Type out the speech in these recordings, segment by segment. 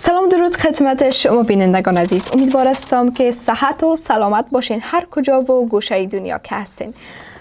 سلام درود خدمت شما بینندگان عزیز. امیدوار هستم که صحت و سلامت باشین هر کجا و گوشه دنیا که هستین.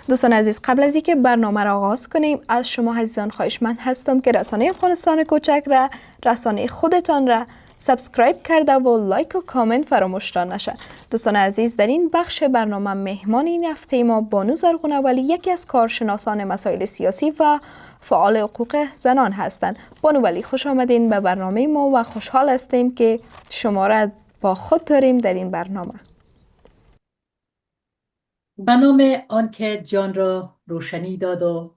دوستان عزیز، قبل از اینکه برنامه را آغاز کنیم از شما عزیزان خواهشمند هستم که رسانه افغانستان کوچک را، رسانه خودتان را سابسکرایب کرده و لایک و کامنت فراموش نشه. دوستان عزیز، در این بخش برنامه مهمان این هفته ما بانو زرغونه ولی یکی از کارشناسان مسائل سیاسی و فعال حقوق زنان هستند. بانو ولی خوش آمدین به برنامه ما و خوشحال هستیم که شما را با خود داریم در این برنامه. به نام آنکه جان را روشنی داد و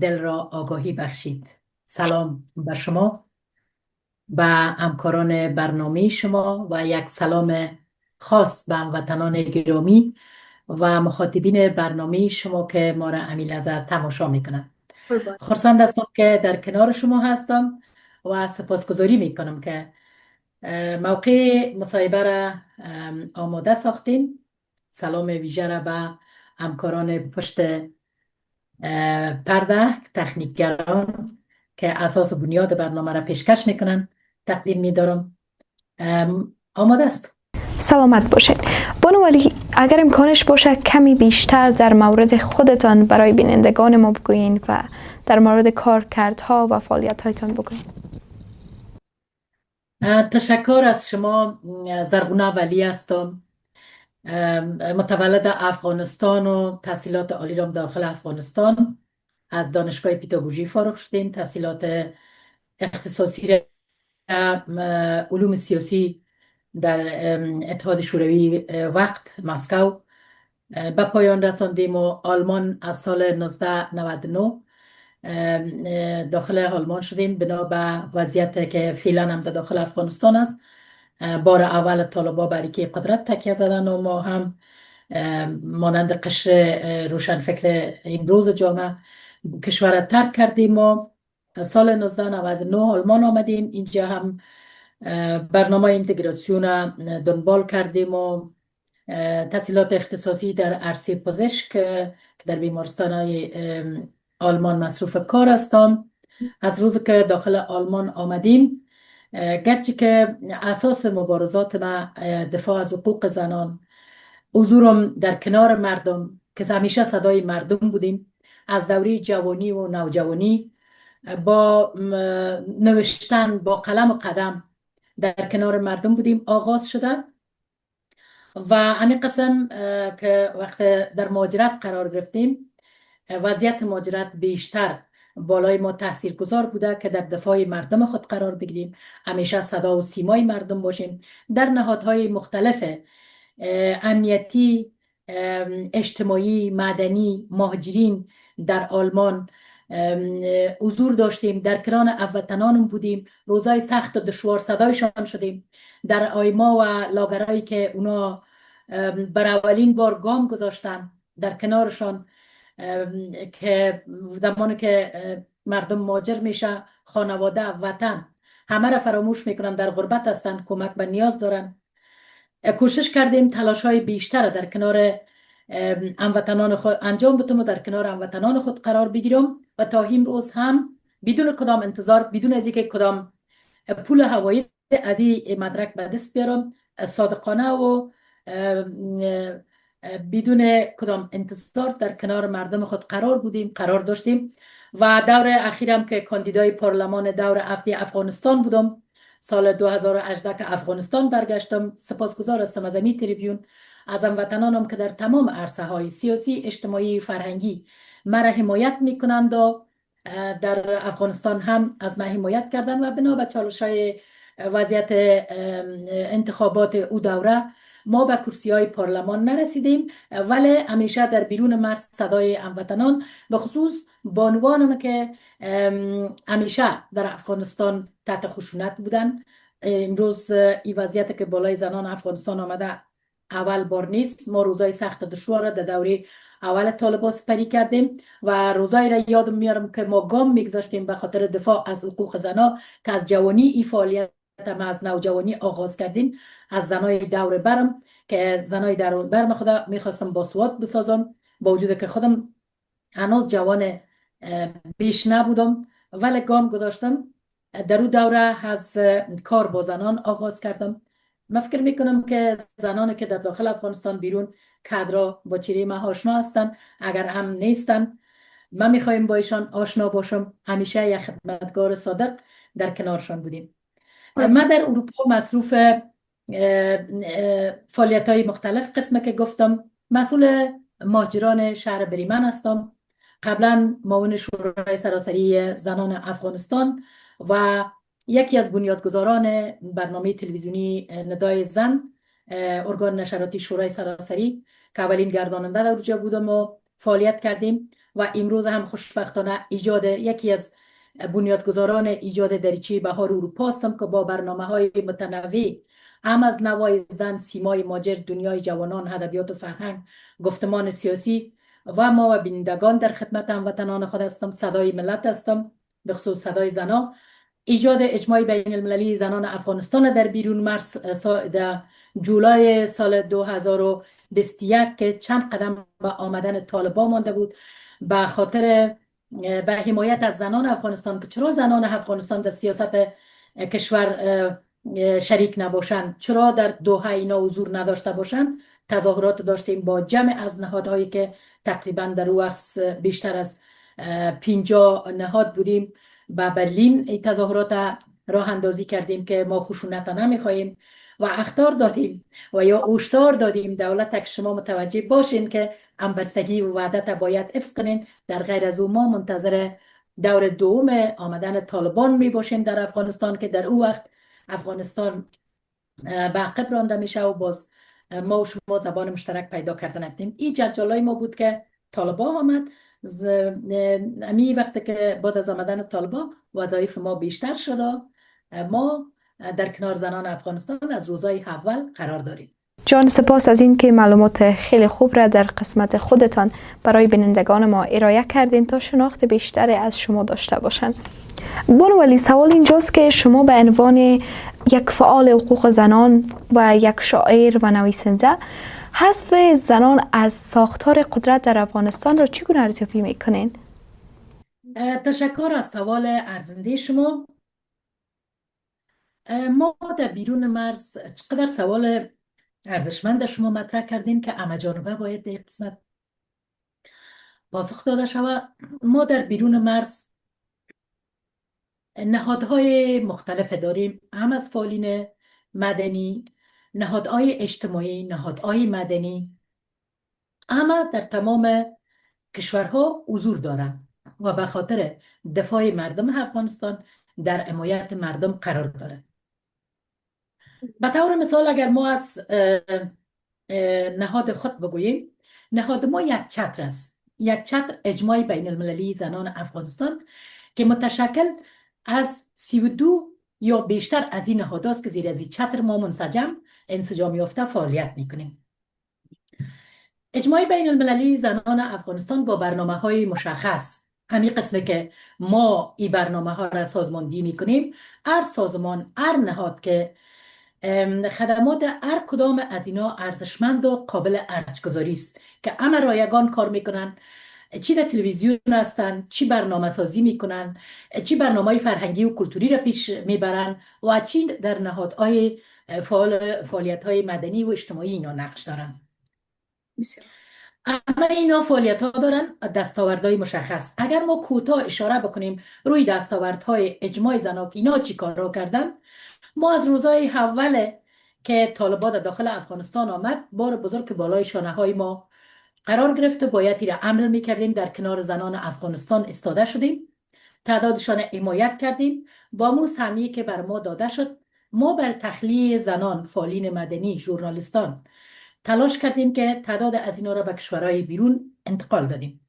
دل را آگاهی بخشید. سلام بر شما، به همکاران برنامه شما و یک سلام خاص به هموطنان گرامی و مخاطبین برنامه شما که ما را امیل از تماشا میکنند. خرسند هستم که در کنار شما هستم و سپاسگزاری میکنم که موقع مصاحبه را آماده ساختین. سلام ویژه را به همکاران پشت پرده، تکنیکگران که اساس و بنیاد برنامه را پیشکش میکنن تقدیم میدارم. آماده است. سلامت باشید. بانو ولی اگر امکانش باشه کمی بیشتر در مورد خودتان برای بینندگان ما بگوین و در مورد کارکردها و فعالیت‌هایتان بگوین. تشکر از شما. زرغونه ولی هستم. متولد افغانستان و تحصیلات عالی را داخل افغانستان از دانشگاه پیتاگوژی فارغ شدیم. تحصیلات اختصاصی را علوم سیاسی در اتحاد شوروی وقت مسکو به پایان رساندیم و آلمان از سال 1999 داخل آلمان شدیم بنا به وضعیت که فعلا هم در داخل افغانستان است. بار اول طالبا بر که قدرت تکیه زدن و ما هم مانند قشر روشنفکر امروز جامعه کشور ترک کردیم. ما سال 1999 آلمان آمدیم. اینجا هم برنامه اینتگراسیون دنبال کردیم و تحصیلات اختصاصی در عرصه پزشک که در بیمارستان آلمان مصروف کار هستم. از روز که داخل آلمان آمدیم، گرچه که اساس مبارزات ما دفاع از حقوق زنان، حضورم در کنار مردم که همیشه صدای مردم بودیم، از دوره جوانی و نوجوانی با نوشتن با قلم و قدم در کنار مردم بودیم آغاز شده و همین قسم که وقت در مهاجرت قرار گرفتیم وضعیت مهاجرت بیشتر بالای ما تاثیرگذار بوده که در دفاع مردم خود قرار بگیریم، همیشه صدا و سیمای مردم باشیم. در نهادهای مختلف امنیتی، اجتماعی، مدنی، مهاجرین در آلمان حضور داشتیم، در کنار هموطنانم بودیم، روزای سخت و دشوار صدایشان شدیم. در آیما و لاگرایی که اونا بر اولین بار گام گذاشتن در کنارشان، که زمانی که مردم مهاجر میشه خانواده وطن همه را فراموش میکنن، در غربت هستن، کمک به نیاز دارن. کوشش کردیم تلاش های بیشتر در کنار هموطنان خود انجام بدم و در کنار هموطنان خود قرار بگیرم و تا این روز هم بدون کدام انتظار، بدون از اینکه کدام پول هوایی از این مدرک به دست بیارم، صادقانه و بدون کدام انتظار در کنار مردم خود قرار داشتیم. و دور اخیرم که کاندیدای پارلمان دور افغانستان بودم، سال 2018 که افغانستان برگشتم، سپاسگزار هستم از امی تریبیون، از هموطنانم که در تمام عرصه های سیاسی، اجتماعی، فرهنگی مرا حمایت میکنند و در افغانستان هم از من حمایت کردن و بنا به چالش‌های وضعیت انتخابات او دوره ما به کرسی های پارلمان نرسیدیم، ولی همیشه در بیرون مرز صدای هموطنان به خصوص بانوانم که همیشه در افغانستان تحت خشونت بودن. امروز این وضعیت که بالای زنان افغانستان آمده اول بار نیست. ما روزای سخت دشوار در دوره اول طالبان سپری کردیم و روزایی را یادم میارم که ما گام میگذاشتیم به خاطر دفاع از حقوق زنان که از جوانی این فعالیت ما از نوجوانی آغاز کردیم. از زنای دور برم که زنای دور برم خدا میخواستم باسواد بسازم، با وجود که خودم هنوز جوان بیش نبودم، ولی گام گذاشتم در اون دوره از کار با زنان آغاز کردم. من فکر میکنم که زنانی که در داخل افغانستان بیرون کادرها با چهره ما آشنا هستند، اگر هم نیستن من میخوایم با ایشان آشنا باشم. همیشه یک خدمتگار صادق در کنارشان بودیم. من در اروپا مصروف فعالیت های مختلف قسمه که گفتم مسئول مهاجران شهر بریمن هستم. قبلا معاون شورای سراسری زنان افغانستان و یکی از بنیادگذاران برنامه تلویزیونی ندای زن، ارگان نشراتی شورای سراسری که اولین گرداننده در اونجا بودم و فعالیت کردیم. و امروز هم خوشبختانه ایجاد یکی از بنیادگذاران ایجاد دریچه بهار اروپا هستم که با برنامه‌های متنوع هم از نوای زن، سیمای ماجر، دنیای جوانان، ادبیات و فرهنگ، گفتمان سیاسی و ما و بینندگان در خدمت هموطنان خود هستم. صدای ملت هستم، به خصوص صدای زنان. ایجاد اجماع بین المللی زنان افغانستان در بیرون مرز در جولای سال 2021 که چند قدم به آمدن طالبان مانده بود، به خاطر به حمایت از زنان افغانستان که چرا زنان افغانستان در سیاست کشور شریک نباشند، چرا در دوحه اینا حضور نداشته باشند، تظاهرات داشتیم با جمع از نهادهایی که تقریبا در وقت بیشتر از 50 نهاد بودیم. با برلین این تظاهرات راه اندازی کردیم که ما خشونت نمیخواهیم و اخطار دادیم و یا هشدار دادیم دولت که شما متوجه باشین که همبستگی و وحدت باید حفظ کنین، در غیر از او ما منتظر دور دوم آمدن طالبان می باشیم در افغانستان که در او وقت افغانستان به عقب رانده میشه و باز ما و شما زبان مشترک پیدا کردن نکنیم. این جنجالای ما بود که طالبان آمد. امی وقتی که بعد از آمدن طالبان وظایف ما بیشتر شده، ما در کنار زنان افغانستان از روزهای اول قرار داریم. جان، سپاس از این که معلومات خیلی خوب را در قسمت خودتان برای بینندگان ما ارائه کردین تا شناخت بیشتری از شما داشته باشند. بانو ولی، سوال اینجاست که شما به عنوان یک فعال حقوق زنان و یک شاعر و نویسنده حذف زنان از ساختار قدرت در افغانستان را چگونه ارزیابی میکنین؟ تشکر از سوال ارزنده شما. ما در بیرون مرز چقدر سوال ارزشمند شما مطرح کردیم که همه جانبه باید در قسمت پاسخ داده شود. ما در بیرون مرز نهادهای مختلف داریم، هم از فعالین مدنی، نهادهای اجتماعی، نهادهای مدنی، اما در تمام کشورها حضور دارند و به خاطر دفاع مردم افغانستان در حمایت مردم قرار دارند. به طور مثال اگر ما از نهاد خود بگوییم، نهاد ما یک چتر است، یک چتر اجماع بین المللی زنان افغانستان که متشکل از 32 یا بیشتر از این نهاد است که زیر از این چتر ما منسجم انسجام یافته فعالیت میکنیم. اجماع بین المللی زنان افغانستان با برنامه های مشخص، همین قسمه که ما این برنامه ها را سازماندهی میکنیم، هر سازمان، هر نهاد که خدمات هر کدام از اینا ارزشمند و قابل ارزش‌گذاری است که همه رایگان کار میکنن، چی در تلویزیون هستن، چی برنامه سازی میکنن، چی برنامه فرهنگی و کلتوری را پیش میبرن و چی در نهادهای فعالیت های مدنی و اجتماعی اینا نقش دارن. اما اینا فعالیت ها دارن دستاوردهای مشخص. اگر ما کوتاه اشاره بکنیم روی دستاوردهای اجماع زنان که اینا چی کار را کردن، ما از روزهای اول که طالبان داخل افغانستان آمد بار بزرگ بالای شانه های ما قرار گرفت و باید را عمل میکردیم. در کنار زنان افغانستان استاده شدیم، تعدادشان حمایت کردیم. با مو سهمیه که بر ما داده شد، ما بر تخلیه زنان، فعالین مدنی، ژورنالیستان تلاش کردیم که تعداد از اینا را به کشورهای بیرون انتقال دادیم.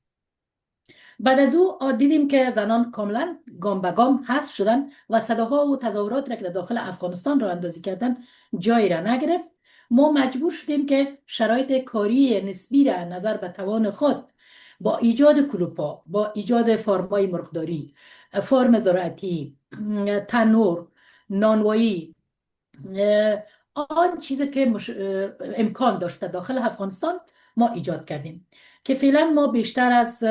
بعد از او دیدیم که زنان کاملا گام به گام حذف شدن و صداها و تظاهرات را که در داخل افغانستان را اندازی کردن جایی را نگرفت. ما مجبور شدیم که شرایط کاری نسبی را نظر به توان خود با ایجاد کلوپا، با ایجاد فرمای مرغداری، فرم زراعتی، تنور، نانوایی، آن چیزی که امکان داشته داخل افغانستان ما ایجاد کردیم که فعلا ما بیشتر از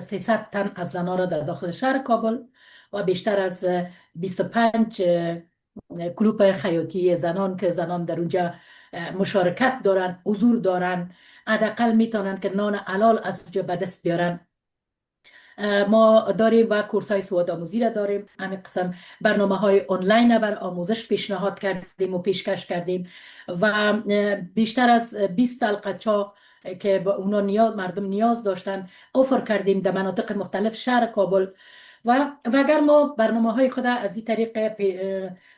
300 تن از زنان را در داخل شهر کابل و بیشتر از 25 کلوپ خیاطی زنان که زنان در اونجا مشارکت دارن، حضور دارن، حداقل میتونن که نان حلال از اونجا به دست بیارن. ما داریم و کورس های سواد آموزی را داریم. همین قسم برنامه های آنلاین بر آموزش پیشنهاد کردیم و پیشکش کردیم و بیشتر از 20 تلقچا که با اونا مردم نیاز داشتن اوفر کردیم در مناطق مختلف شهر کابل و اگر ما برنامه های خود از این طریق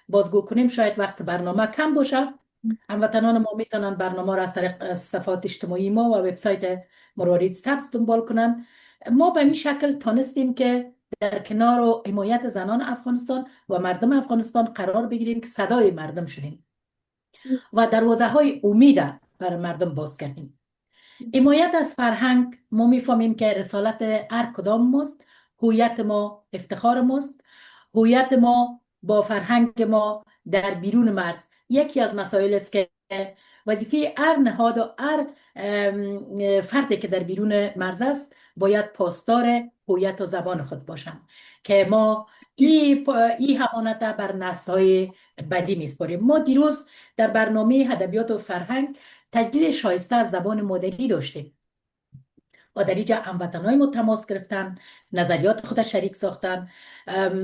بازگو کنیم شاید وقت برنامه کم باشه. هموطنان ما میتونن برنامه را از طریق صفحات اجتماعی ما و وبسایت مروارید سبز دنبال کنن. ما به این شکل تانستیم که در کنار و حمایت زنان افغانستان و مردم افغانستان قرار بگیریم که صدای مردم شدیم و دروازه های امید بر مردم باز کردیم. حمایت از فرهنگ ما میفهمیم که رسالت هر کدام ماست. هویت ما افتخار ماست. هویت ما با فرهنگ ما در بیرون مرز یکی از مسائل است که وظیفه هر نهاد و هر فردی که در بیرون مرز است باید پاسدار هویت و زبان خود باشند که ما این همانت بر نسل‌های بعدی میسپاریم. ما دیروز در برنامه ادبیات و فرهنگ تجلیل شایسته از زبان مادری داشتیم و در اینجا هموطنان ما تماس گرفتن، نظریات خود شریک ساختن،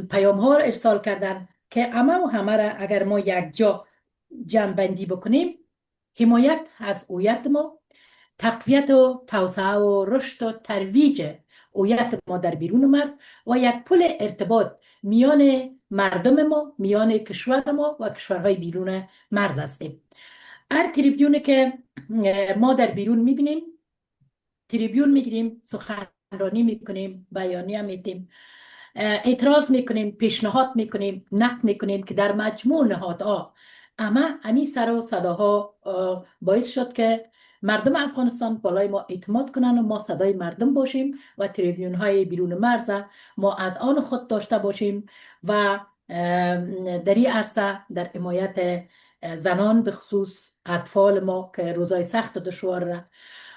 پیام ها ارسال کردن که همه را اگر ما یک جا جمع بندی بکنیم، حمایت از هویت ما، تقویت و توسعه و رشد و ترویج هویت ما در بیرون مرز و یک پل ارتباط میان مردم ما، میان کشور ما و کشورهای بیرون مرز هستیم. هر تریبیونی که ما در بیرون میبینیم، تریبیون میگیریم، سخنرانی میکنیم، بیانیه میدیم، اعتراض میکنیم، پیشنهاد میکنیم، نقد میکنیم که در مجموع نهادها همین سر و صداها باعث شد که مردم افغانستان بالای ما اعتماد کنن و ما صدای مردم باشیم و تریبیون های بیرون مرز ما از آن خود داشته باشیم و در این عرصه در حمایت زنان به خصوص اطفال ما که روزای سخت و دشوار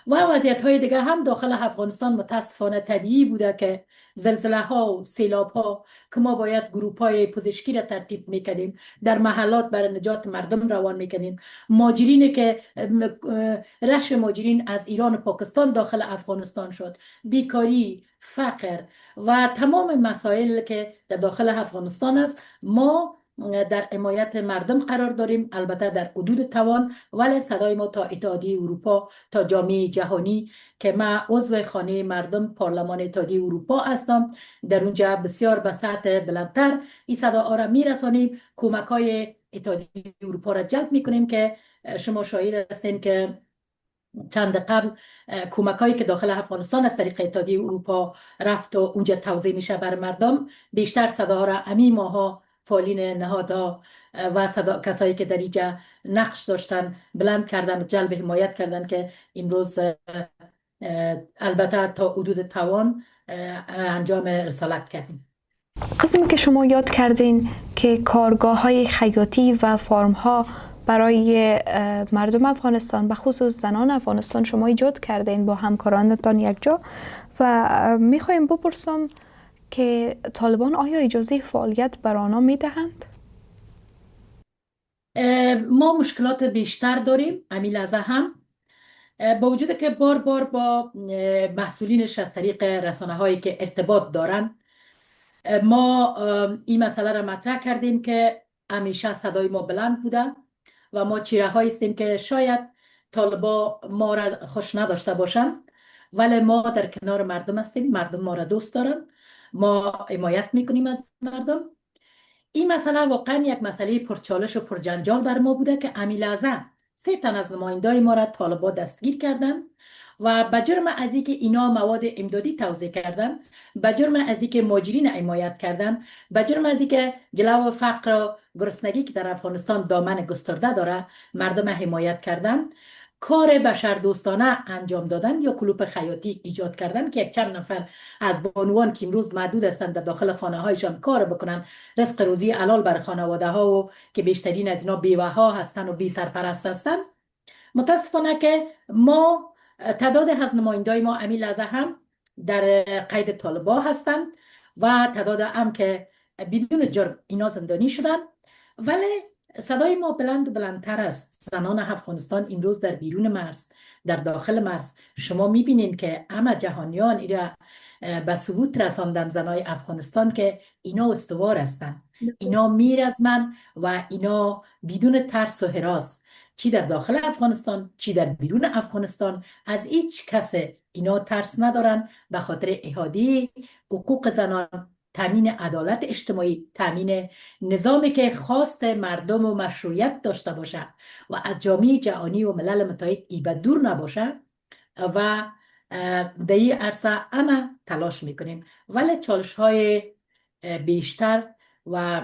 و وضعیت های دیگه هم داخل افغانستان متاسفانه طبیعی بوده که زلزله ها و سیلاب ها که ما باید گروپ های پزشکی را ترتیب میکنیم، در محلات برای نجات مردم روان میکنیم، ماجرینی که رشد ماجرین از ایران و پاکستان داخل افغانستان شد، بیکاری، فقر و تمام مسائل که در داخل افغانستان است، ما در حمایت مردم قرار داریم، البته در حدود توان، ولی صدای ما تا اتحادیه اروپا، تا جامعه جهانی که من عضو خانه مردم پارلمان اتحادیه اروپا هستم، در اونجا بسیار به سطح بلندتر این صدا را میرسانیم، کمک های اتحادیه اروپا را جلب میکنیم که شما شاهد هستین که چند قبل کمک هایی که داخل افغانستان از طریق اتحادیه اروپا رفت و اونجا توزیع میشه بر مردم، بیشتر صدا را امی ماها فعالین نهادها و کسایی که در اینجا نقش داشتن بلند کردن و جلب حمایت کردن که امروز البته تا حدود توان انجام رسالت کردیم. قسمی که شما یاد کردین که کارگاه های خیاطی و فارم ها برای مردم افغانستان به خصوص زنان افغانستان شما ایجاد کردین با همکارانتان یک جا و میخوایم بپرسم که طالبان آیا اجازه فعالیت بر آنها میدهند؟ ما مشکلات بیشتر داریم همین لحظه هم، با وجود که بار بار با مسئولینش از طریق رسانه هایی که ارتباط دارن ما این مسئله را مطرح کردیم که همیشه صدای ما بلند بوده و ما چیره هایی هستیم که شاید طالبا ما را خوش نداشته باشن، ولی ما در کنار مردم هستیم، مردم ما را دوست دارن، ما حمایت میکنیم از مردم. این مسئله واقعا یک مسئله پرچالش و پرجنجال بر ما بوده که همین لحظه 3 تن از نمایندای ما را طالبا دستگیر کردن و به جرم از اینکه اینا مواد امدادی توزیع کردن، به جرم از اینکه مهاجرین حمایت کردن، به جرم از اینکه جلو فقر و گرسنگی که در افغانستان دامن گسترده داره مردم حمایت کردن، کار بشردوستانه انجام دادن یا کلوپ خیاطی ایجاد کردن که یک چند نفر از بانوان که امروز محدود هستند در داخل خانه هایشان کار بکنن، رزق روزی حلال بر خانواده ها و که بیشترین از اینا بیوه ها هستن و بی سرپرست هستن. متاسفانه که ما تعداد از نمایندای ما همین لحظه هم در قید طالبان هستند و تعداد هم که بدون جرم اینا زندانی شدن. ولی صدای ما بلند و بلندتر است. زنان افغانستان این روز در بیرون مرز، در داخل مرز، شما میبینید که همه جهانیان ایرا به ثبوت رساندن، زنای افغانستان، که اینا استوار هستند، اینا میرزمند و اینا بدون ترس و هراس، چی در داخل افغانستان چی در بیرون افغانستان، از هیچ کس اینا ترس ندارن، به خاطر احاطه حقوق زنان، تامین عدالت اجتماعی، تامین نظامی که خواست مردم و مشروعیت داشته باشه و از جامعه جهانی و ملل متحد ای به دور نباشه. و در این عرصه همه تلاش میکنیم، ولی چالش های بیشتر و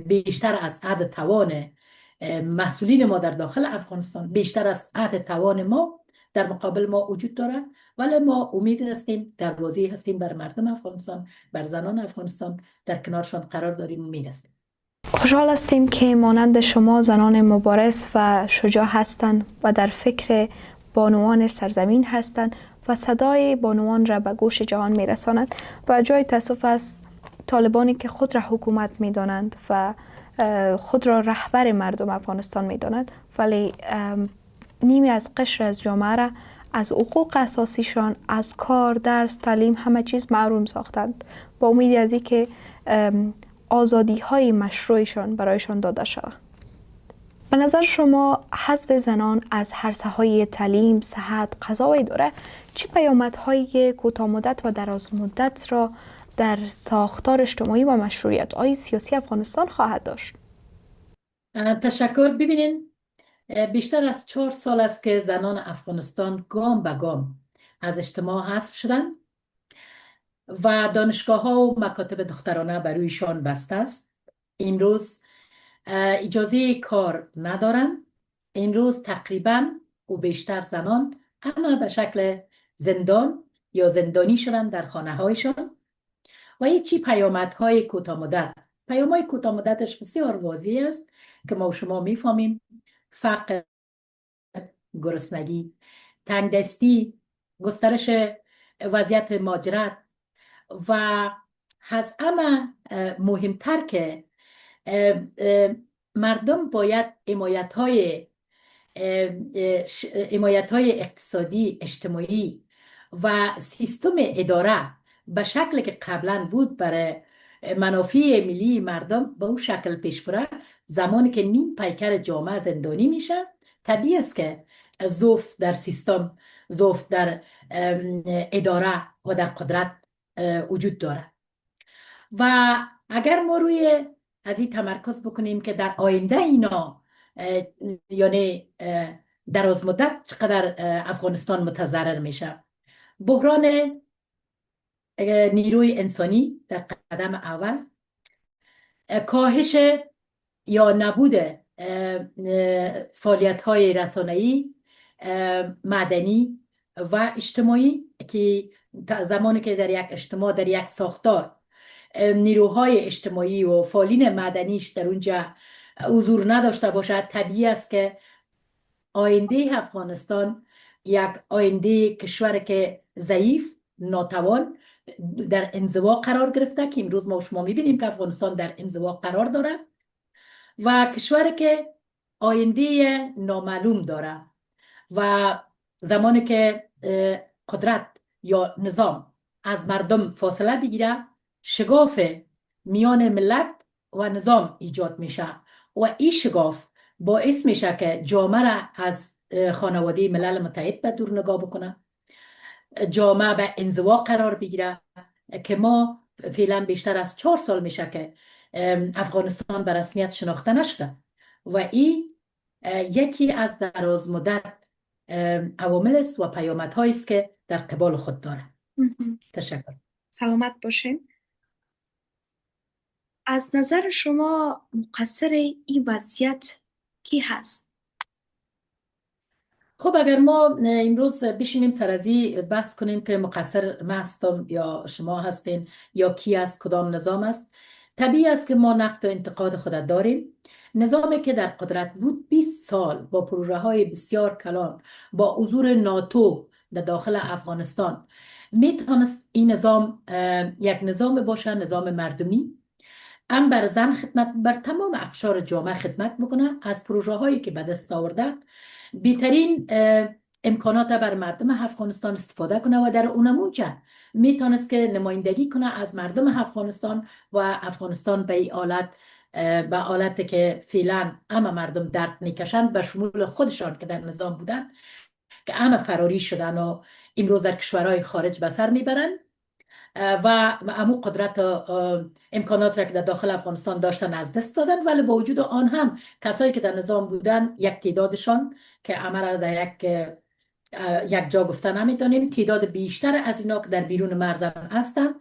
بیشتر از حد توان مسئولین ما در داخل افغانستان، بیشتر از حد توان ما در مقابل ما وجود داره. ولی ما امید هستیم، دروازه هستیم بر مردم افغانستان، بر زنان افغانستان، در کنارشان قرار داریم و میرسیم. خوشحال هستیم که مانند شما زنان مبارز و شجاع هستند و در فکر بانوان سرزمین هستند و صدای بانوان را به گوش جهان میرساند. و جای تاسف است طالبانی که خود را حکومت میدانند و خود را رهبر مردم افغانستان میدانند، ولی نیمی از قشر از جامعه را از حقوق اساسیشان، از کار، درس، تعلیم، همه چیز محروم ساختند، با امیدی از اینکه آزادی های مشروعشان برایشان داده شود. به نظر شما حذف زنان از عرصه های تعلیم، صحت، قضا و اداره چه پیامدهای کوتاه مدت و دراز مدت را در ساختار اجتماعی و مشروعیت های سیاسی افغانستان خواهد داشت؟ تشکر. ببینین، بیشتر از 4 سال است که زنان افغانستان گام به گام از اجتماع حذف شدن و دانشگاه ها و مکاتب دخترانه برویشان بسته است. این روز اجازه کار ندارن. این روز تقریبا و بیشتر زنان اما به شکل زندان یا زندانی شدن در خانه هایشان. و هیچی پیامدهای کوتاه مدت، پیامهای کوتاه مدتش بسیار واضح است که ما و شما میفهمیم: فقر، گرسنگی، تنگدستی، گسترش وضعیت مهاجرت و از همه مهمتر که مردم باید حمایت های اقتصادی، اجتماعی و سیستم اداره به شکل که قبلا بود برای منافع ملی مردم به اون شکل پیش بره. زمانی که نیم پیکر جامعه زندانی میشه، طبیعی است که ضعف در سیستم، ضعف در اداره و در قدرت وجود داره. و اگر ما روی از این تمرکز بکنیم که در آینده اینا یعنی دراز مدت چقدر افغانستان متضرر میشه، بحران نیروی انسانی در قدم اول، کاهش یا نبود فعالیت های رسانه‌ای، مدنی و اجتماعی، که زمانی که در یک اجتماع، در یک ساختار، نیروهای اجتماعی و فعالین مدنیش در اونجا حضور نداشته باشد، طبیعی است که آینده افغانستان یک آینده کشور که ضعیف، ناتوان، در انزوا قرار گرفته، که امروز ما و شما میبینیم که افغانستان در انزوا قرار داره و کشور که آینده نامعلوم داره. و زمانی که قدرت یا نظام از مردم فاصله بگیره، شگاف میان ملت و نظام ایجاد میشه و این شگاف باعث میشه که جامعه را از خانواده ملل متحد به دور نگاه بکنه، جامعه به انزوا قرار بگیره، که ما فعلا بیشتر از 4 سال میشه که افغانستان به رسمیت شناخته نشده و این یکی از دراز مدت عوامل است و پیامدهایی است که در قبال خود داره. تشکر. سلامت باشین. از نظر شما مقصر این وضعیت کی هست؟ خب اگر ما امروز بشینیم سر از این بحث کنیم که مقصر من هستم یا شما هستین یا کی است، کدام نظام است، طبیعی است که ما نقد و انتقاد خود داریم. نظامی که در قدرت بود 20 سال با پروژه های بسیار کلان، با حضور ناتو در داخل افغانستان، میتونست این نظام یک نظام باشه، نظام مردمی، هم بر زن خدمت، بر تمام اقشار جامعه خدمت میکنه، از پروژه هایی که به دست آورده بهترین امکانات بر مردم افغانستان استفاده کنه و در اونموجه میتونست که نمایندگی کنه از مردم افغانستان و افغانستان به این حالت، به حالتی که فعلا همه مردم درد میکشند به شمول خودشان که در نظام بودن، که همه فراری شدن و امروز در کشورهای خارج به سر میبرند و امو قدرت امکانات را که در داخل افغانستان داشتن از دست دادن. ولی با وجود آن هم کسایی که در نظام بودن، یک تعدادشان که همه را در یک جا گفته نمیتونیم، تعداد بیشتر از اینا که در بیرون مرزم هستند،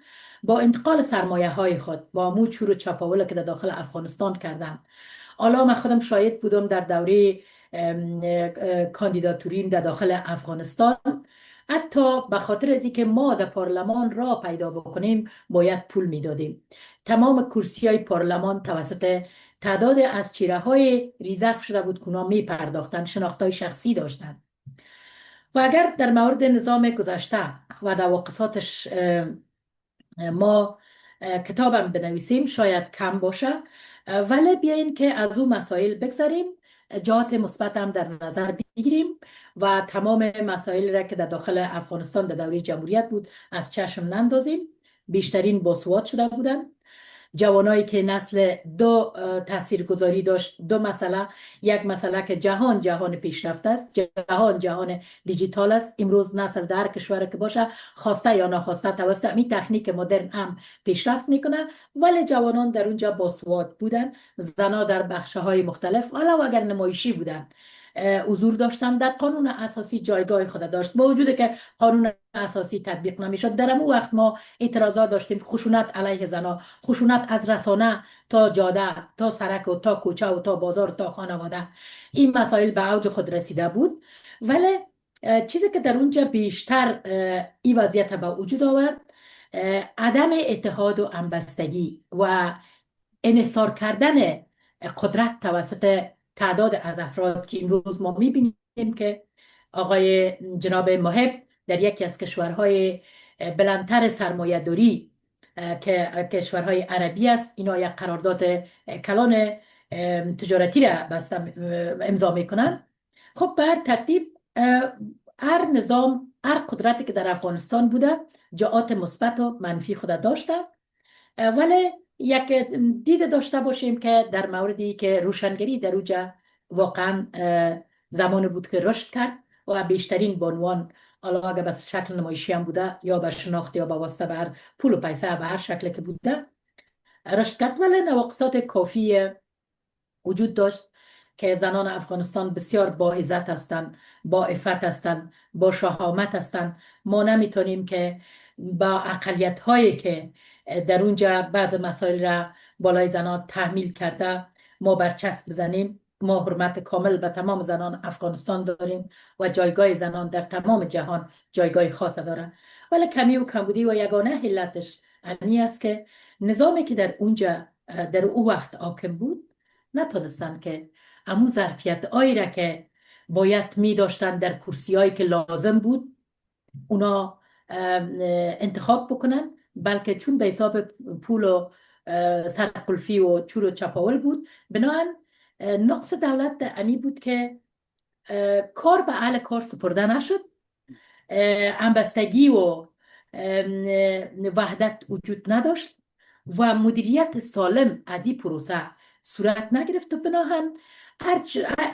با انتقال سرمایه های خود با مو چور و چپاول که در داخل افغانستان کردن. حالا من خودم شاهد بودم در دوره کاندیداتوریم در داخل افغانستان، حتی به خاطر از اینکه ما در پارلمان را پیدا بکنیم باید پول میدادیم. تمام کرسی های پارلمان توسط تعداد از چهره های ریزرو شده بود که اونا می پرداختن، شناخت های شخصی داشتن. و اگر در مورد نظام گذشته و نواقصاتش ما کتابم بنویسیم شاید کم باشه، ولی بیاین که از او مسائل بگذاریم، جهات مثبت هم در نظر بگیریم و تمام مسائل را که در داخل افغانستان در دوره جمهوریت بود از چشم نندازیم. بیشترین باسواد شده بودن جوانایی که نسل دو تاثیرگذاری داشت، دو مسئله. یک مسئله که جهان پیشرفته است، جهان دیجیتال است. امروز نسل در کشور که باشه خواسته یا ناخواسته توسط همین تکنیک مدرن هم پیشرفت میکنه، ولی جوانان در اونجا باسواد بودن، زنا در بخشه های مختلف حالا اگر نمایشی بودن حضور داشتن، در قانون اساسی جایگاه خود داشت، با وجود که قانون اساسی تطبیق نمیشد. در اون وقت ما اعتراضات داشتیم، خشونت علیه زنا، خشونت از رسانه تا جاده تا سرک و تا کوچه و تا بازار تا خانواده، این مسائل به اوج خود رسیده بود. ولی چیزی که در اونجا بیشتر این وضعیت به وجود آورد، عدم اتحاد و همبستگی و انحصار کردن قدرت توسط تعداد از افراد که امروز ما میبینیم که آقای جناب محب در یکی از کشورهای بلندتر سرمایه داری که کشورهای عربی است، اینا یک قرارداد کلان تجارتی را بستم امضا میکنن. خب به هر ترتیب هر نظام، هر قدرتی که در افغانستان بوده جهات مثبت و منفی خود داشته، ولی یک دید داشته باشیم که در موردی که روشنگری در اوجا واقعا زمان بود که رشد کرد و بیشترین بانوان، حالا اگر به شکل نمایشی هم بوده یا به شناخت یا به واسطه به هر پول و پیسه به هر شکل که بوده رشد کرد. ولی نواقصات کافی وجود داشت که زنان افغانستان بسیار با عزت هستند، با عفت هستند، با شهامت هستند. ما نمیتونیم که با اقلیت هایی که در اونجا بعض مسائل را بالای زنان تحمیل کرده ما برچسب بزنیم. ما حرمت کامل به تمام زنان افغانستان داریم و جایگاه زنان در تمام جهان جایگاه خاص داره، ولی کمی و کمبودی و یگانه علتش امی است که نظامی که در اونجا در او وقت حاکم بود نتونستن که امو ظرفیت هایی را که باید می داشتن در کرسی هایی که لازم بود اونا انتخاب بکنن، بلکه چون به حساب پول و سرقلفی و چور و چپاول بود، بنابراین نقص دولت امی بود که کار به اهل کار سپرده نشد، همبستگی و وحدت وجود نداشت و مدیریت سالم از این پروسه صورت نگرفت. و بناهن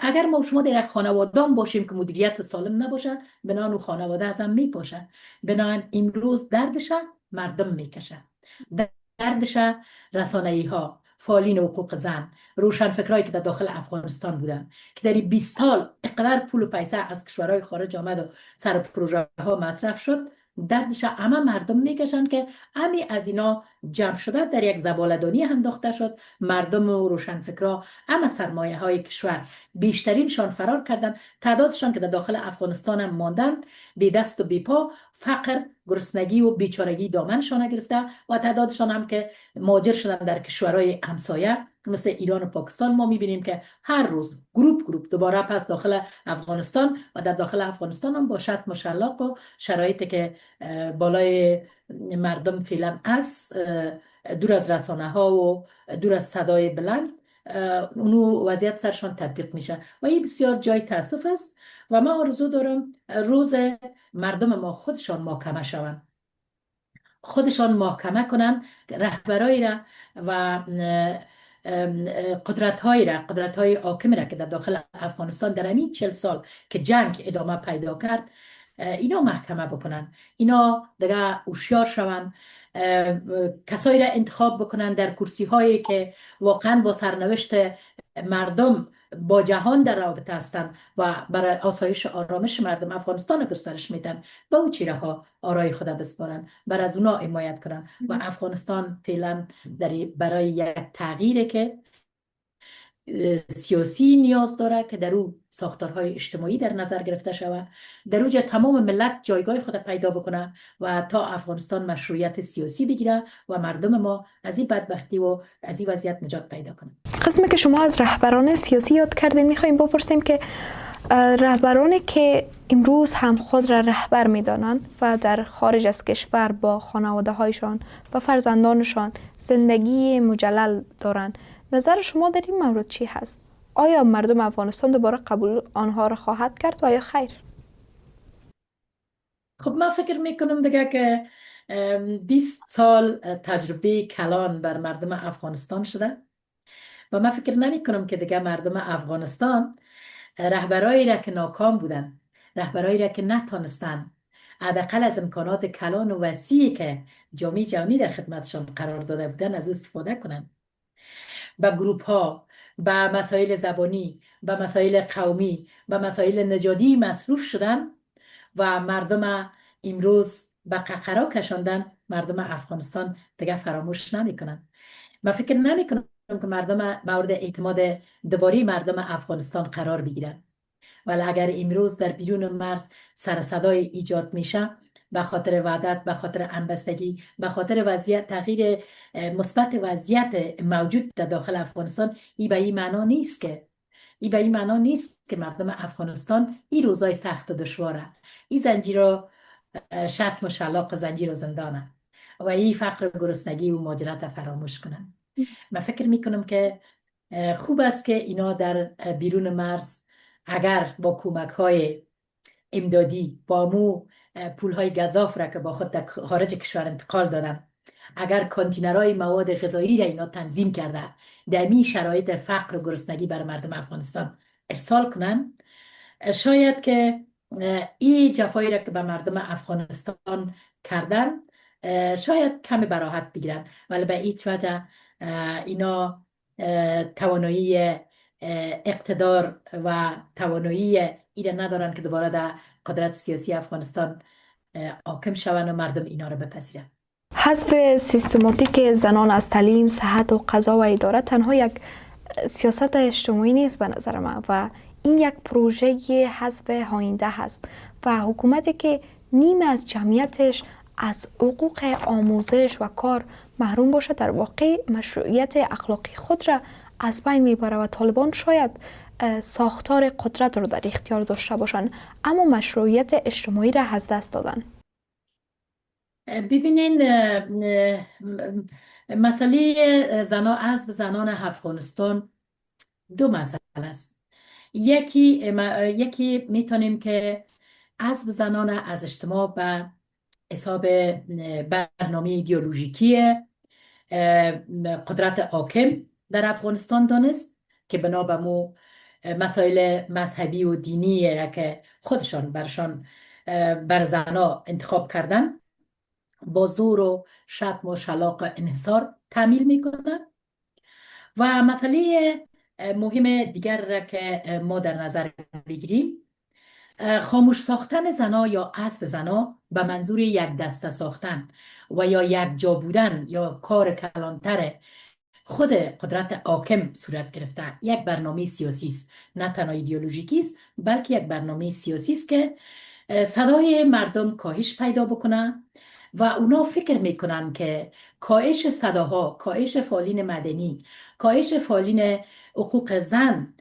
اگر ما شما در خانوادان باشیم که مدیریت سالم نباشه، بناهن خانواده از هم میپاشه. بناهن امروز دردش مردم میکشه، دردش رسانه‌ای ها، فعالین حقوق زن، روشنفکرایی که در داخل افغانستان بودن که در 20 سال اقدار پول و پیسه از کشورهای خارج آمد و سر پروژه ها مصرف شد، دردش همه مردم میکشن که همی از اینا جمع شده در یک زباله‌دانی انداخته شد. مردم و روشنفکرا همه سرمایه های کشور بیشترینشان فرار کردن، تعدادشان که در داخل افغانستان هم ماندن بی دست و بی پا، فقر گرسنگی و بیچارگی دامنشان گرفته و تعدادشان هم که مهاجر شدن در کشورهای همسایه مثل ایران و پاکستان. ما میبینیم که هر روز گروپ دوباره پس داخل افغانستان و در داخل افغانستان هم با شرط مشلق و شرایطی که بالای مردم فعلا است، دور از رسانه ها و دور از صدای بلند، اونو وضعیت سرشان تطبیق میشه و این بسیار جای تاسف است و ما آرزو دارم روز مردم ما خودشان محکمه شوند، خودشان محکمه کنن رهبرایی را و قدرت های حاکم را که در داخل افغانستان در همین 40 سال که جنگ ادامه پیدا کرد اینا محکمه بکنن، اینا دیگه هوشیار شوند، کسایی را انتخاب بکنن در کرسی هایی که واقعا با سرنوشت مردم با جهان در رابطه هستند و برای آسایش آرامش مردم افغانستان گسترش میدن، با او چیره ها آرای خود بسپارن، بر از اونا حمایت کنن و افغانستان فعلا برای یک تغییری که سیاسی نیاز داره که در او ساختارهای اجتماعی در نظر گرفته شود، در اوجه تمام ملت جایگاه خود پیدا بکنه و تا افغانستان مشروعیت سیاسی بگیره و مردم ما از این بدبختی و از این وضعیت نجات پیدا کنه. قسمی که شما از رهبران سیاسی یاد کردین، میخوایم بپرسیم که رهبرانی که امروز هم خود را رهبر میدانند و در خارج از کشور با خانواده هایشان و فرزندانشان زندگی مجلل دارند، نظر شما در این مورد چی هست؟ آیا مردم افغانستان دوباره قبول آنها را خواهد کرد و یا خیر؟ خب من فکر میکنم دیگه که 20 سال تجربه کلان بر مردم افغانستان شده و من فکر نمی کنم که دیگه مردم افغانستان رهبرایی را که ناکام بودن، رهبرایی را که نتانستن حداقل از امکانات کلان و وسیعی که جامعه جهانی در خدمتشان قرار داده بودن از او استفاده کنن، به گروپ ها، به مسائل زبانی، به مسائل قومی، به مسائل نژادی مصروف شدن و مردم امروز به قهقرا کشاندن. مردم افغانستان دیگه فراموش نمیکنن. من فکر نمیکنم که مردم مورد اعتماد دوباره مردم افغانستان قرار بگیرن، ولی اگر امروز در بیرون مرز سر صدای ایجاد میشه به خاطر وحدت، به خاطر همبستگی، به خاطر وضعیت تغییر مثبت وضعیت موجود در داخل افغانستان، این به این معنا نیست که مردم افغانستان این روزای سخت و دشواره، این زنجیر شرط مشلق زنجیر و زندانه و این فقر و گرسنگی و مهاجرت فراموش کنن. من فکر میکنم که خوب است که اینا در بیرون مرز اگر با کمک های امدادی، با مو پول های گزاف را که با خود در خارج کشور انتقال دادن، اگر کانتینرهای مواد غذایی را اینا تنظیم کرده در این شرایط فقر و گرسنگی بر مردم افغانستان ارسال کنن، شاید که این جفایی را که به مردم افغانستان کردن شاید کم براحت بگیرن، ولی به هیچ وجه اینا توانایی اقتدار و توانایی ایره ندارن که دوباره در قدرت سیاسی افغانستان حاکم شوند و مردم اینا رو بپذیرن. حذف سیستماتیک زنان از تعلیم، صحت و قضا و اداره تنها یک سیاست اجتماعی نیست به نظر من و این یک پروژه حذف آینده هست و حکومتی که نیم از جمعیتش از حقوق آموزش و کار محروم باشه در واقع مشروعیت اخلاقی خود را از بین میبره و طالبان شاید ساختار قدرت رو در اختیار داشته باشند اما مشروعیت اجتماعی را از دست دادن. ببینین مسئله حذف زنان افغانستان دو مسئله است. یکی میتونیم که حذف زنان از اجتماع به حساب برنامه ایدئولوژیکی قدرت حاکم در افغانستان دانست که بنا به مو مسائل مذهبی و دینی را که خودشان بر زنا انتخاب کردن با زور و شتم و شلاق انحصار تعمیل میکنن. و مسئله مهم دیگر را که ما در نظر بگیریم خاموش ساختن زنا یا حذف زنا به منظور یک دسته ساختن و یا یک جا بودن یا کار کلانتر خود قدرت حاکم صورت گرفته یک برنامه سیاسی است، نه تنها ایدئولوژیکی است بلکه یک برنامه سیاسی است که صدای مردم کاهش پیدا بکنه و اونا فکر میکنن که کاهش صداها، کاهش فعالین مدنی، کاهش فعالین حقوق زن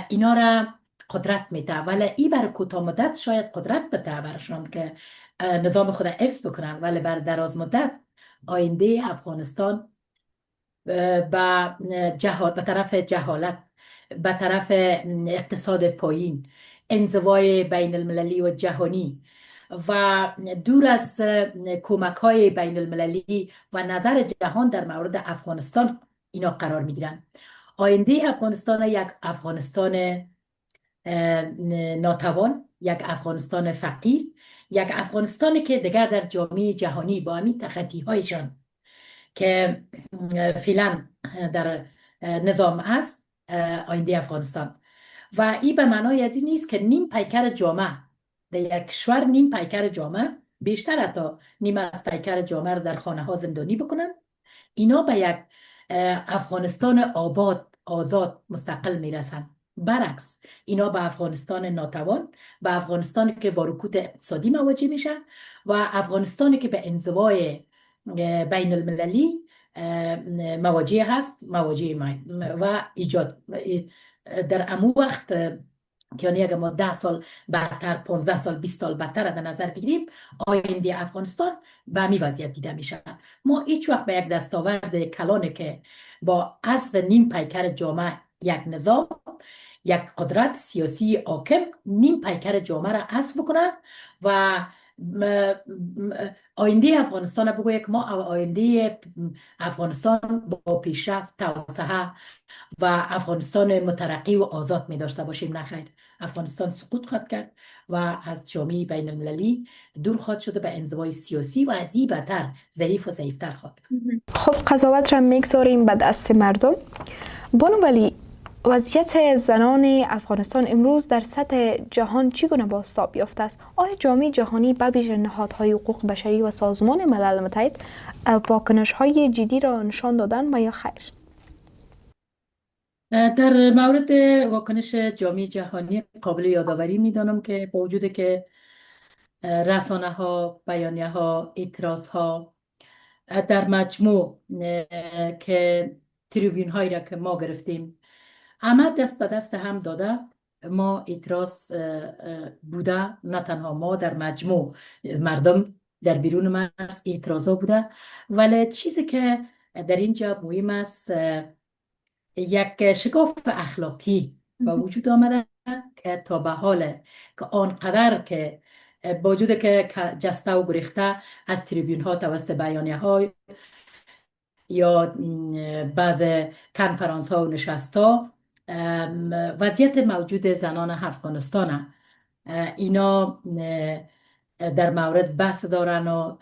اینا را قدرت میده، ولی این برای کوتاه مدت شاید قدرت بده برشان که نظام خود حفظ بکنن، ولی بر دراز مدت آینده افغانستان به طرف جهالت، به طرف اقتصاد پایین، انزوای بین المللی و جهانی و دور از کمک های بین المللی و نظر جهان در مورد افغانستان اینا قرار می گیرن. آینده افغانستان یک افغانستان ناتوان، یک افغانستان فقیر، یک افغانستانی که دیگر در جامعه جهانی با همین تخطی هایشان که فعلا در نظام است آینده افغانستان. و این به معنای از این نیست که نیم پیکر جامعه در یک کشور، نیم پیکر جامعه، بیشتر حتی نیم از پیکر جامعه رو در خانه ها زندانی بکنن، اینا به یک افغانستان آباد، آزاد، مستقل میرسن. برعکس اینا به افغانستان ناتوان، به افغانستانی که با رکود اقتصادی مواجه میشه و افغانستانی که به انزوای بین المللی مواجه هست، و ایجاد در امو وقت یعنی اگر ما 10 سال بعدتر، 15 سال، 20 سال بعدتر در نظر بگیریم، آینده افغانستان به همین وضعیت دیده میشه. ما هیچ وقت به یک دستاورد کلانه که با اصل نیم پیکر جامعه، یک نظام، یک قدرت سیاسی حاکم نیم پیکر جامعه را اصل بکنه و آینده افغانستان بگوید که ما آینده افغانستان با پیشرفت، توسعه و افغانستان مترقی و آزاد می داشته باشیم. نخیر، افغانستان سقوط خواهد کرد و از جامعه بین المللی دور خواهد شده به انزوای سیاسی و از این بدتر ضعیف و ضعیفتر خواهد. خب قضاوت را میگذاریم به دست مردم. بانو ولی، وضعیت زنان افغانستان امروز در سطح جهان چگونه بازتاب یافته است؟ آیا جامعه جهانی به ویژه نهادهای حقوق بشری و سازمان ملل متحد واکنش‌های جدی را نشان دادند و یا خیر؟ در مورد واکنش جامعه جهانی قابل یادآوری میدانم که با وجود که رسانه ها، بیانیه ها، اعتراض ها در مجموع که تریبیون هایی را که ما گرفتیم همه دست به دست هم داده، ما اعتراض بوده، نه تنها ما، در مجموع مردم در بیرون مرز اعتراض ها بوده. ولی چیزی که در اینجا مهم است، یک شکاف اخلاقی با وجود آمده که تا به حال که آنقدر که با وجود که جسته و گریخته از تریبیون ها توسط بیانیه های یا بعض کنفرانس ها و نشست ها، وضعیت موجود زنان افغانستان اینا در مورد بحث دارن و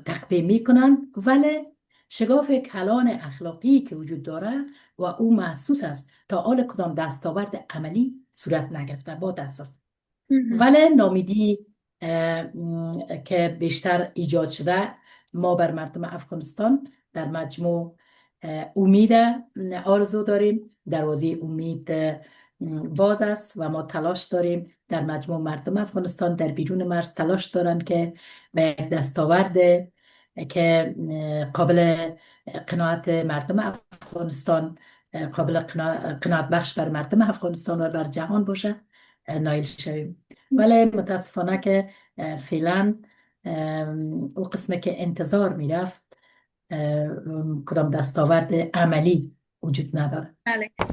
تقویم میکنن، ولی شگاف کلان اخلاقی که وجود داره و او محسوس است تا حال کدام دستاورد عملی صورت نگرفته با تاسف. ولی نامیدی که بیشتر ایجاد شده، ما بر مردم افغانستان در مجموع امید آرزو داریم، دروازه امید باز است و ما تلاش داریم. در مجموع مردم افغانستان در بیرون مرز تلاش دارن که به یک دستاورد که قابل قناعت مردم افغانستان، قابل قناعت بخش بر مردم افغانستان و بر جهان باشه نایل شویم. ولی متاسفانه که فعلا او قسمه که انتظار میرفت کدام دستاورد عملی وجود نداره.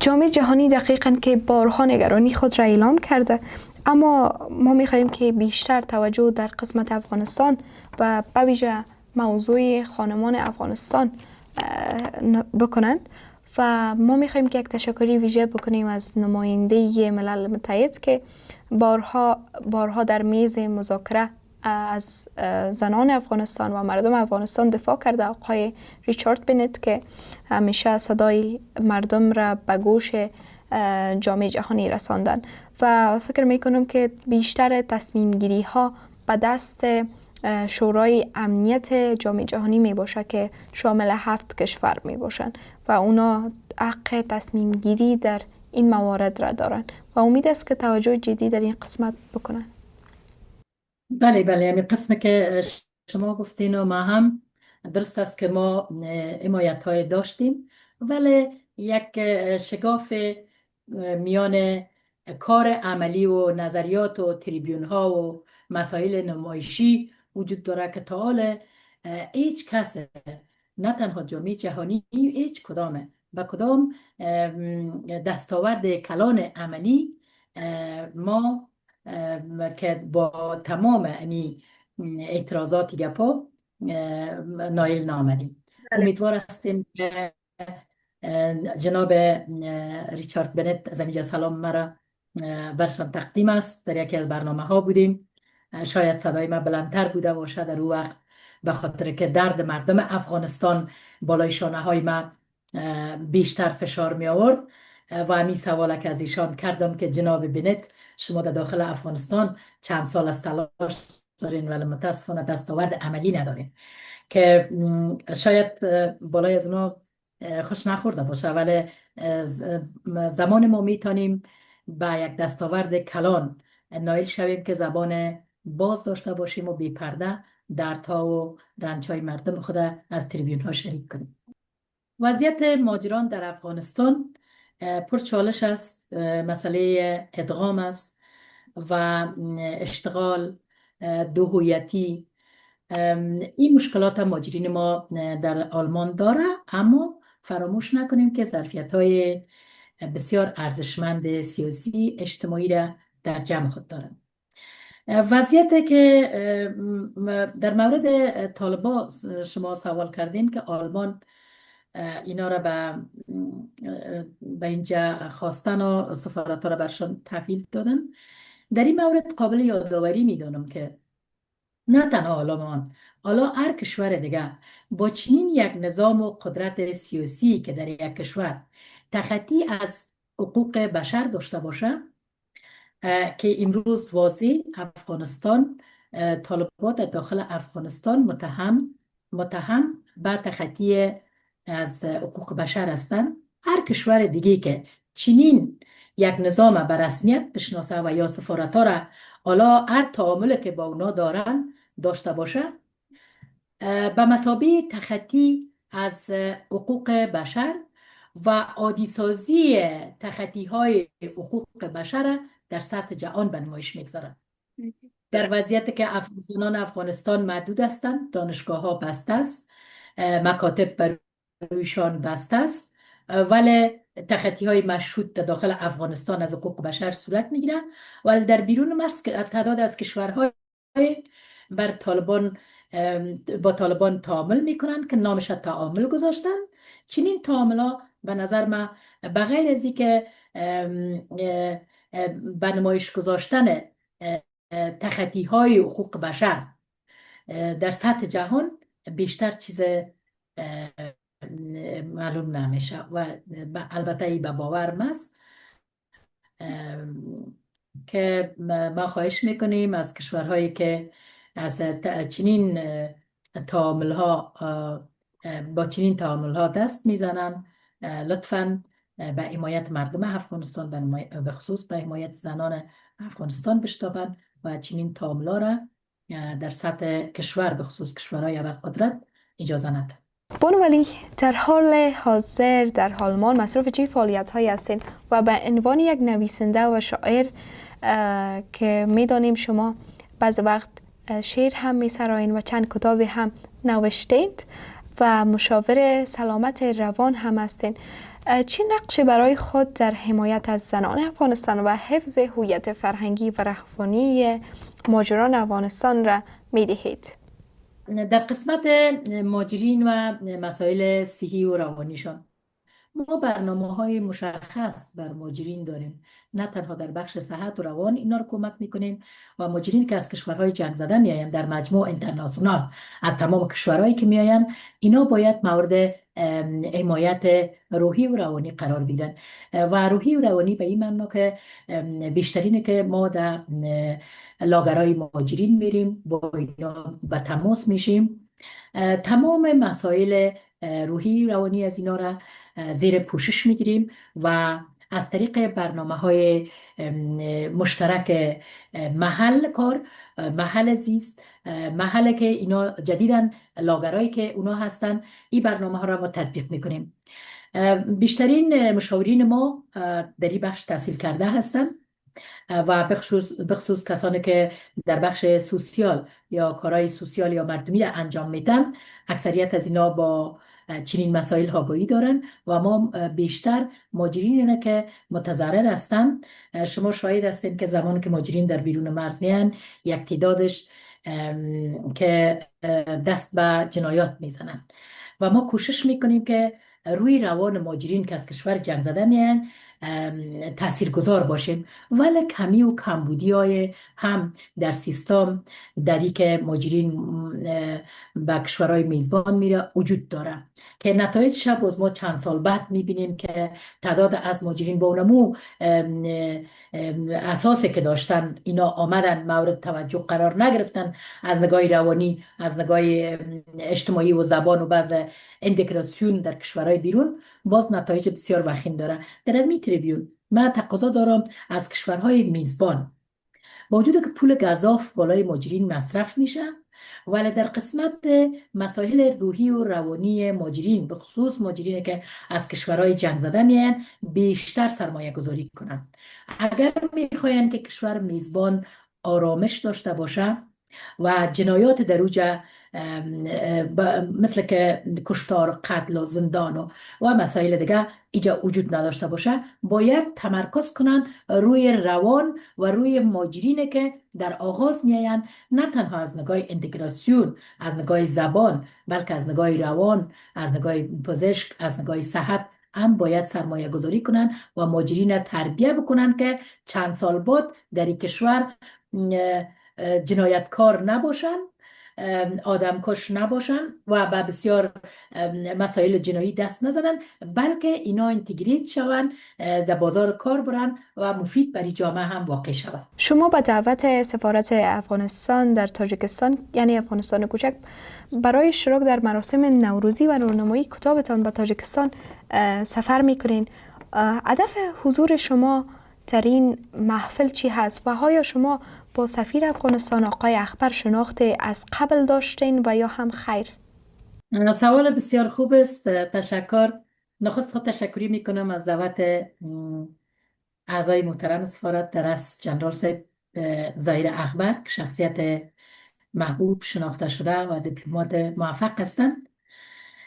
جامعه جهانی دقیقاً که بارها نگرانی خود را اعلام کرده، اما ما می‌خواهیم که بیشتر توجه در قسمت افغانستان و به ویژه موضوع خانمان افغانستان بکنند و ما می‌خواهیم که یک تشکری ویژه بکنیم از نماینده ملل متحد که بارها در میز مذاکره از زنان افغانستان و مردم افغانستان دفاع کرده، آقای ریچارد بنت، که همیشه صدای مردم را به گوش جامعه جهانی رساندن و فکر میکنم که بیشتر تصمیم گیری ها به دست شورای امنیت جامعه جهانی می باشه که شامل 7 کشور می باشن و اونا حق تصمیم گیری در این موارد را دارن و امید است که توجه جدی در این قسمت بکنن. بله، همین قسم که شما گفتین و ما هم درست است که ما حمایت های داشتیم، ولی یک شگاف میان کار عملی و نظریات و تریبیون ها و مسائل نمایشی وجود داره که تا حال هیچ کس، نه تنها جامعه جهانی، هیچ کدامه به کدام دستاورد کلان عملی ما که با تمام امی اعتراضات گپا نایل نامدیم. امیدوار هستیم که جناب ریچارد بنت از اینجا سلام مرا برشان تقدیم است. در یکی از برنامه ها بودیم، شاید صدای ما بلندتر بوده باشه در او وقت، به خاطر که درد مردم افغانستان بالای شانه های ما بیشتر فشار می آورد و همین سوال که از ایشان کردم که جناب بنت، شما در داخل افغانستان چند سال از تلاش دارین ولی متاسفانه دستاورد عملی ندارین، که شاید بالای از اونا خوش نخورده باشه، ولی زمان ما میتونیم به یک دستاورد کلان نایل شویم که زبان باز داشته باشیم و بی پرده دردها و رنجهای مردم خود از تریبیون ها شریک کنیم. وضعیت مهاجران در افغانستان پرچالش است. مسئله ادغام است و اشتغال، دوهویتی. این مشکلات مهاجرین ما در آلمان داره، اما فراموش نکنیم که ظرفیت‌های بسیار ارزشمند سیاسی اجتماعی را در جمع خود دارند. وضعیتی که در مورد طالبان شما سوال کردین که آلمان اینا را به اینجا خواستن و سفارت ها را برشان تحویل دادن. در این مورد قابل یادآوری میدانم که نه تنها آلمان، حالا هر کشور دیگه با چنین یک نظام و قدرت سیاسی که در یک کشور تخطی از حقوق بشر داشته باشه، که امروز واضح افغانستان، طالبات داخل افغانستان متهم به تخطی از حقوق بشر هستند. هر کشور دیگه که چنین یک نظام به رسمیت بشناسه و یا سفارت ها را حالا هر تعامل که با اونا دارن داشته باشه، به مثابه تخطی از حقوق بشر و عادیسازی تخطی های حقوق بشر در سطح جهان به نمایش میگذارند. در وضعیتی که زنان افغانستان محدود هستند، دانشگاه ها بسته است، مکاتب برویشان بسته است، ولی تخطی های مشهود در داخل افغانستان از حقوق بشر صورت میگیره، ولی در بیرون مرز تعداد از کشورهای بر طالبان با طالبان تعامل میکنن که نامش تعامل گذاشتن. چنین تعامل ها به نظر من بغیر از اینکه به نمایش گذاشتن تخطی های حقوق بشر در سطح جهان بیشتر چیز معلوم نمیشه و البته ای به باور است که ما خواهش میکنیم از کشورهایی که از چنین تعامل ها با چنین تعامل ها دست میزنن، لطفاً به حمایت مردم افغانستان، به خصوص به حمایت زنان افغانستان بشتابند و چنین تعامل ها را در سطح کشور به خصوص کشورهای ابرقدرت اجازه ندهند. بانو ولی، در حال حاضر در آلمان مصروف چه فعالیت هایی هستین و به عنوان یک نویسنده و شاعر که میدانیم شما بعض وقت شعر هم میسرایین و چند کتاب هم نوشتید و مشاور سلامت روان هم هستین، چه نقشی برای خود در حمایت از زنان افغانستان و حفظ هویت فرهنگی و روانی مهاجران افغانستان را میدهید؟ در قسمت مهاجرین و مسائل صحی و روانیشان ما برنامه‌های مشخص بر مهاجرین داریم، نه تنها در بخش صحت و روان اینا رو کمک میکنیم و مهاجرین که از کشورهای جنگ زده میآیند در مجموع اینترنشنال از تمام کشورهایی که میآیند، اینا باید مورد حمایت روحی و روانی قرار بگیرن و روحی و روانی به این معنی که بیشترینه که ما در لاگرهای مهاجرین میریم، با اینا به تماس میشیم، تمام مسائل روحی روانی از اینا را زیر پوشش میگیریم و از طریق برنامه های مشترک محل کار، محل زیست، محل که اینا جدیدن لاگرایی که اونا هستن، این برنامه ها را ما تطبیق میکنیم. بیشترین مشاورین ما در این بخش تحصیل کرده هستند و بخصوص کسانی که در بخش سوسیال یا کارهای سوسیال یا مردمی را انجام میدن، اکثریت از اینا با چنین مسائل آگاهی دارن و ما بیشتر مهاجرین که متضرر هستند. شما شاهد هستین که زمانی که مهاجرین در بیرون مرز میان، یک تعدادش که دست به جنایات میزنن و ما کوشش میکنیم که روی روان مهاجرین که از کشور جنگ زده میان تاثیرگذار باشیم، ولی کمی و کمبودی های هم در سیستم دری که مهاجرین به کشورهای میزبان میره وجود داره که نتایج باز ما چند سال بعد میبینیم که تعداد از مهاجرین با اونمو اساسی که داشتن اینا آمدن مورد توجه قرار نگرفتن، از نگاه روانی، از نگاه اجتماعی و زبان و بعض انتگراسیون در کشورهای بیرون، باز نتایج بسیار وخیم داره. در از می تریبیون من تقاضا دارم از کشورهای میزبان، با وجود که پول گزاف بالای مهاجرین مصرف میشه، ولی در قسمت مسائل روحی و روانی مهاجرین، به خصوص مهاجرین که از کشورهای جنگ زده میان، بیشتر سرمایه گذاری کنند. اگر میخواین که کشور میزبان آرامش داشته باشه و جنایات در اوجه مثل که کشتار، قتل و زندان و مسائل دیگه ایجا وجود نداشته باشه، باید تمرکز کنن روی روان و روی مهاجرین که در آغاز میاین، نه تنها از نگاه انتگراسیون، از نگاه زبان، بلکه از نگاه روان، از نگاه پزشک، از نگاه صحت هم باید سرمایه گذاری کنن و مهاجرین تربیه بکنن که چند سال بعد در این کشور جنایتکار نباشن، آدمکش نباشن و به بسیار مسائل جنایی دست نزنن، بلکه اینا اینتگریت شون، در بازار کار برن و مفید برای جامعه هم واقع شون. شما با دعوت سفارت افغانستان در تاجیکستان، یعنی افغانستان کوچک، برای اشتراک در مراسم نوروزی و رونمایی کتابتان به تاجیکستان سفر میکنین. هدف حضور شما در این محفل چی هست و آیا شما با سفیر افغانستان آقای اخبر شناخت از قبل داشتین و یا هم خیر؟ سوال بسیار خوب است، تشکر. نخست خود تشکری میکنم از دعوت اعضای محترم سفارت در رأس جنرال صاحب ظاهر اخبر که شخصیت محبوب، شناخته شده و دیپلمات موفق هستند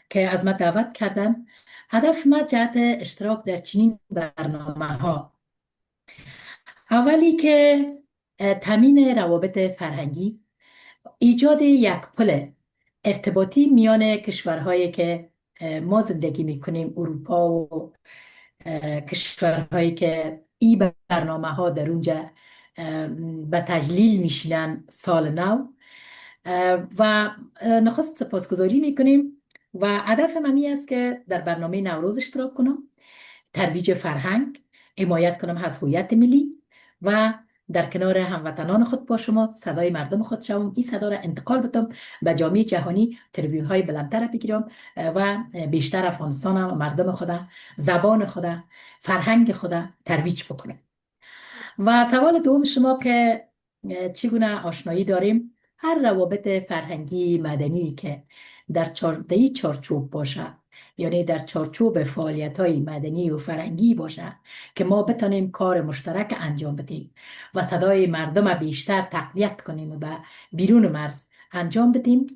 که از ما دعوت کردن. هدف ما جهت اشتراک در چنین برنامه ها، اولی که تامین روابط فرهنگی، ایجاد یک پل ارتباطی میان کشورهایی که ما زندگی میکنیم، اروپا و کشورهایی که این برنامه ها در اونجا به تجلیل میشینن سال نو، و نخست سپاسگزاری میکنیم و هدف من است که در برنامه نوروز اشتراک کنم، ترویج فرهنگ، حمایت کنم از هویت ملی و در کنار هموطنان خود با شما صدای مردم خود شوم، این صدا را انتقال بدم به جامعه جهانی، تریبیون های بلندتر بگیرم و بیشتر افغانستان و مردم خود، زبان خود، فرهنگ خود ترویج بکنم. و سوال دوم شما که چگونه آشنایی داریم، هر روابط فرهنگی مدنی که در چارچوب باشه، یعنی در چارچوب فعالیت های مدنی و فرهنگی باشه که ما بتانیم کار مشترک انجام بدیم و صدای مردم بیشتر تقویت کنیم و به بیرون مرز انجام بدیم،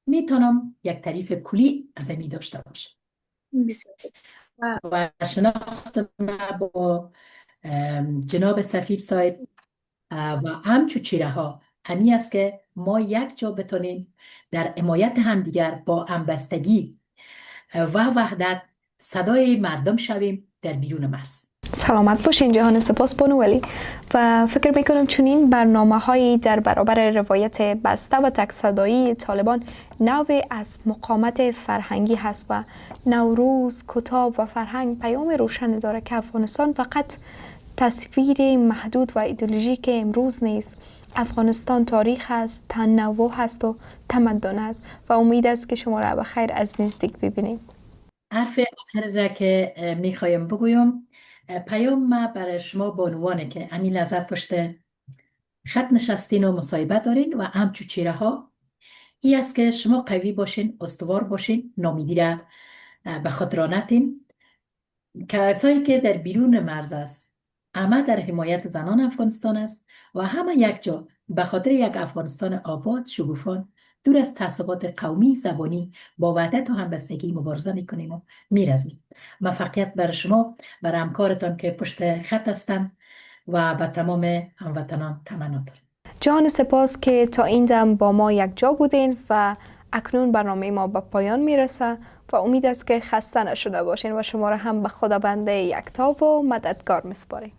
میتونم یک تعریف کلی از این داشته باشم. و شناخت با جناب سفیر صاحب و همچو چیره ها همی است که ما یک جا بتونیم در حمایت همدیگر با همبستگی و وحدت صدای مردم شویم در بیرون مرز. سلامت باشین. جهان سپاس بانو ولی. و فکر میکنم چنین برنامه هایی در برابر روایت بسته و تک صدایی طالبان نوعی از مقاومت فرهنگی هست و نوروز، کتاب و فرهنگ پیام روشن داره که افغانستان فقط تصویر محدود و ایدئولوژیک امروز نیست. افغانستان تاریخ است، تنوع هست و تمدن است و امید است که شما را به خیر از نزدیک ببینیم. حرف آخر را که میخوایم بگویم، پیام ما برای شما بانوانه که همین لحظه پشت خط نشستین و مصاحبه دارین و همچو چهره ها ای است که شما قوی باشین، استوار باشین، نامیدی را به خود را نتین. کسایی که در بیرون مرز است همه در حمایت زنان افغانستان است و همه یک جا به خاطر یک افغانستان آباد، شگوفان، دور از تعصبات قومی، زبانی، با وحدت و همبستگی مبارزه میکنیم و میرزیم. موفقیت بر شما، بر همکارتان که پشت خط هستند و به تمام هموطنان تمنا دارم. جان سپاس که تا این دم با ما یک جا بودین و اکنون برنامه ما به پایان میرسه و امید است که خسته نشده باشین و شما را هم به خداوند یکتا و مددگار میسپاریم.